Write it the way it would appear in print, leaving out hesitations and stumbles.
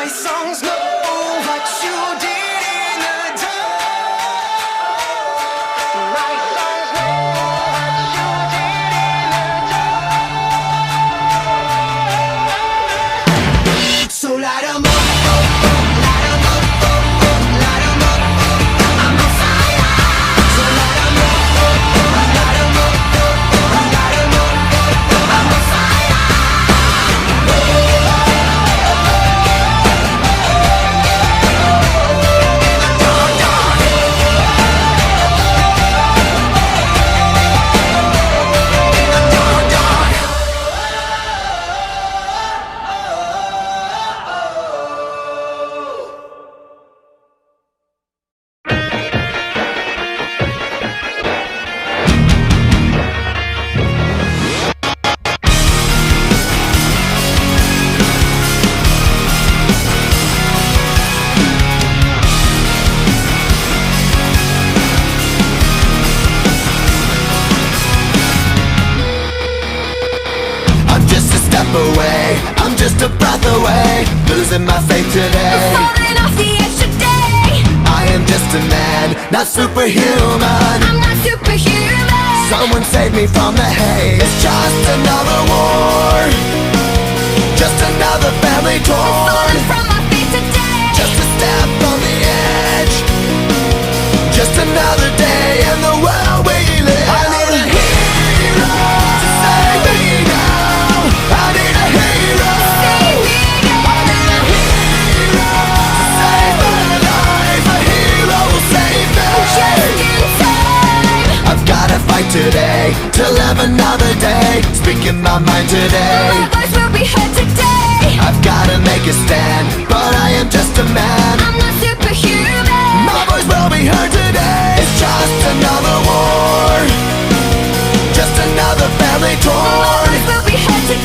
my songs know what you did in the dark. My songs know what you did in the dark. So light 'em up, light 'em up, light 'em up. I'm on fire. So light 'em up, light 'em up, light 'em up. I'm on fire. I'm just a step away, I'm just a breath away, losing my faith today. Falling off the edge today. I am just a man, not superhuman. I'm not superhuman. Someone save me from the haze. It's just another war, just another family torn. Falling from my feet today. Just a step on the edge, just another day in the world we live. I need a hero to save me now. I need a hero. Save me I need a hero to save my life. A hero will save me. just in time. I've gotta fight today to live another day. Speaking my mind today. My voice will be heard today. I've gotta make a stand, but I am just a man. I'm not superhuman. My voice will be heard today. It's just another war, just another family My torn. voice will be heard today.